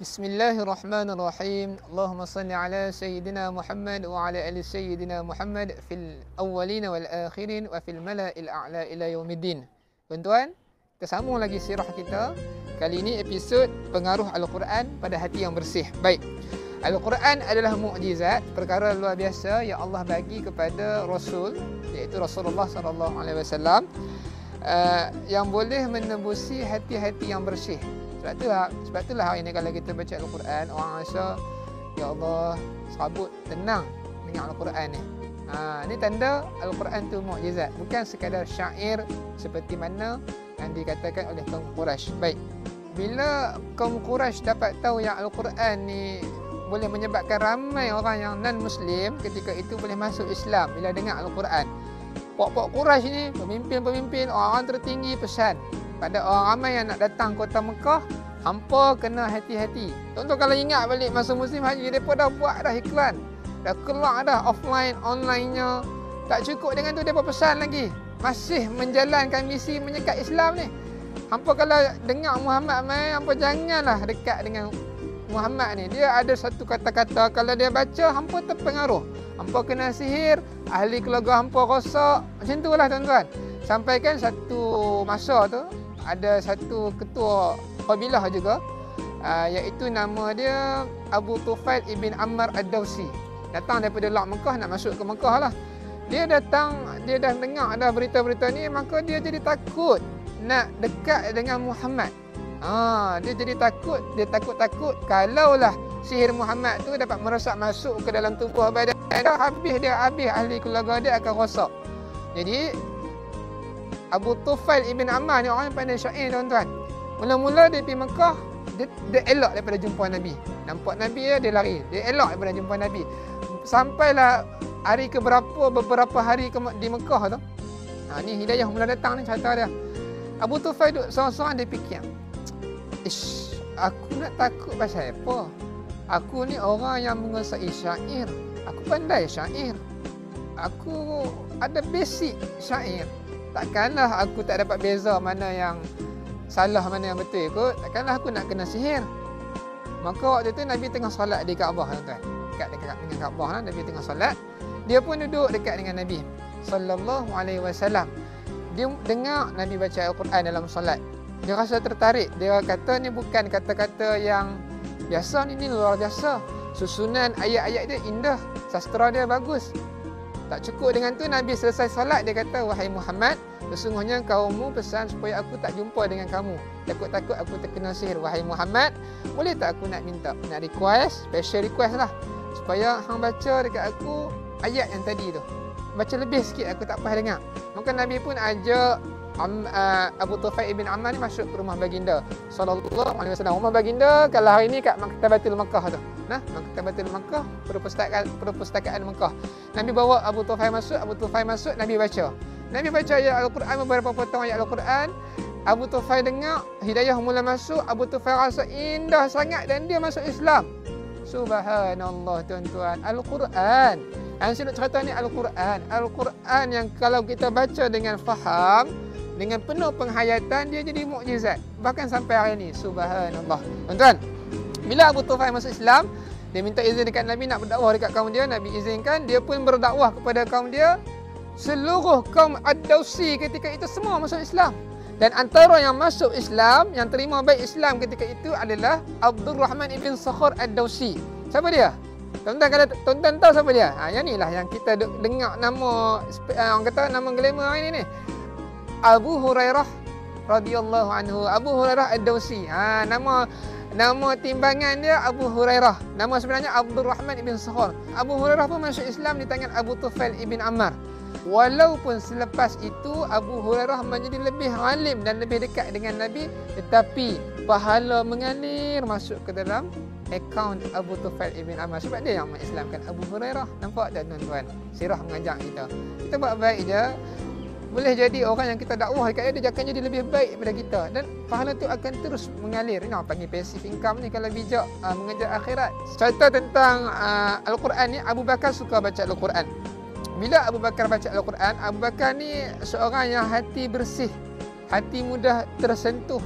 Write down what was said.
Bismillahirrahmanirrahim. Allahumma salli ala Sayyidina Muhammad wa ala ali Sayyidina Muhammad fil awwalin wal akhirin wa fil mala'il a'la ila yaumiddin. Tuan-tuan, kita sambung lagi sirah kita. Kali ini episod pengaruh Al-Quran pada hati yang bersih. Baik. Al-Quran adalah mukjizat, perkara luar biasa yang Allah bagi kepada Rasul, iaitu Rasulullah sallallahu alaihi wasallam, yang boleh menembusi hati-hati yang bersih. Sebab itulah hari ini kalau kita baca Al-Quran, orang rasa, ya Allah, serabut, tenang dengan Al-Quran ni. Ini tanda Al-Quran tu mukjizat, bukan sekadar syair seperti mana yang dikatakan oleh kaum Quraisy. Baik, bila kaum Quraisy dapat tahu yang Al-Quran ni boleh menyebabkan ramai orang yang non-Muslim ketika itu boleh masuk Islam bila dengar Al-Quran. Pok-pok Quraisy ni, pemimpin-pemimpin, orang tertinggi pesan pada orang ramai yang nak datang kota Mekah, hampa kena hati-hati. Tuan-tuan kalau ingat balik masa musim haji, mereka dah buat dah iklan, dah keluar dah offline, online-nya. Tak cukup dengan tu, mereka pesan lagi, masih menjalankan misi menyekat Islam ni. Hampa kalau dengar Muhammad mai, hampa janganlah dekat dengan Muhammad ni. Dia ada satu kata-kata, kalau dia baca, hampa terpengaruh. Hampa kena sihir, ahli keluarga hampa rosak. Macam tu lah tuan-tuan. Sampaikan satu masa tu, ada satu ketua kabilah juga, iaitu nama dia Abu Tufail ibn Ammar ad-Dawsi. Datang daripada luar Mekah, nak masuk ke Mekah lah. Dia datang, dia dah dengar dah berita-berita ni, maka dia jadi takut nak dekat dengan Muhammad. Dia jadi takut, dia takut-takut kalaulah sihir Muhammad tu dapat merosak masuk ke dalam tubuh badan dia, habis ahli keluarga dia akan rosak. Jadi Abu Tufail ibn Ammar ni orang yang pandai syair tuan-tuan. Mula-mula dia pergi Mekah, dia elak daripada jumpa Nabi. Nampak Nabi dia lari. Dia elak daripada jumpa Nabi. Sampailah hari beberapa hari di Mekah tu. Ni hidayah mula datang ni cerita dia. Abu Tufail duduk seorang-seorang, dia fikir, aku nak takut pasal apa? Aku ni orang yang menguasai syair. Aku pandai syair. Aku ada basic syair. Takkanlah aku tak dapat beza mana yang salah, mana yang betul kot. Takkanlah aku nak kena sihir. Maka waktu tu Nabi tengah solat di Kaabah tuan-tuan. Dekat dengan Kaabah lah, Nabi tengah solat. Dia pun duduk dekat dengan Nabi sallallahu alaihi wasallam. Dia dengar Nabi baca Al-Quran dalam solat. Dia rasa tertarik. Dia kata ni bukan kata-kata yang biasa, ni luar biasa. Susunan ayat-ayat dia indah, sastra dia bagus. Tak cukup dengan tu, Nabi selesai solat, dia kata, wahai Muhammad, sesungguhnya kaummu pesan supaya aku tak jumpa dengan kamu. Takut-takut aku terkena sihir. Wahai Muhammad, boleh tak aku nak minta, nak request, special request lah, supaya hang baca dekat aku ayat yang tadi tu. Baca lebih sikit, aku tak payah dengar. Maka Nabi pun ajak Abu Tufail ibn Ammar ni masuk ke rumah baginda sallallahu alaihi wasallam. Rumah baginda kalau hari ni kat Maktabatul Makkah tu. Maktabatul Makkah, perpustakaan Makkah. Nabi bawa Abu Tufail masuk, Nabi baca. Nabi baca ayat Al-Quran, beberapa potong ayat Al-Quran. Abu Tufail dengar, hidayah mula masuk. Abu Tufail rasa indah sangat dan dia masuk Islam. Subhanallah tuan-tuan, Al-Quran. Yang saya nak cerita ni Al-Quran. Al-Quran yang kalau kita baca dengan faham, dengan penuh penghayatan, dia jadi mukjizat. Bahkan sampai hari ini, subhanallah. Tuan-tuan, bila Abu Tufail masuk Islam, dia minta izin dekat Nabi nak berdakwah dekat kaum dia. Nabi izinkan, dia pun berdakwah kepada kaum dia. Seluruh kaum Ad-Dawsi ketika itu semua masuk Islam. Dan antara yang masuk Islam, yang terima baik Islam ketika itu adalah Abdul Rahman ibn Sakhar Ad-Dawsi. Siapa dia? Tuan-tuan kalau tuan-tuan tahu siapa dia? Yang ni lah yang kita dengar nama, orang kata nama glamour hari ni. Abu Hurairah radhiyallahu anhu. Abu Hurairah Ad-Dawsi. Nama timbangan dia Abu Hurairah. Nama sebenarnya Abdul Rahman ibn Sakhar. Abu Hurairah pun masuk Islam di tangan Abu Tufail ibn Ammar. Walaupun selepas itu Abu Hurairah menjadi lebih alim dan lebih dekat dengan Nabi, tetapi pahala mengalir masuk ke dalam akaun Abu Tufail ibn Ammar. Sebab dia yang mengislamkan Abu Hurairah. Nampak tak tuan-tuan? Sirah mengajak kita. Kita buat baik je, boleh jadi orang yang kita dakwah dekat dia akan jadi lebih baik daripada kita. Dan pahala tu akan terus mengalir. Ini orang panggil passive income ni kalau bijak mengejar akhirat. Cerita tentang Al-Quran ni, Abu Bakar suka baca Al-Quran. Bila Abu Bakar baca Al-Quran, Abu Bakar ni seorang yang hati bersih, hati mudah tersentuh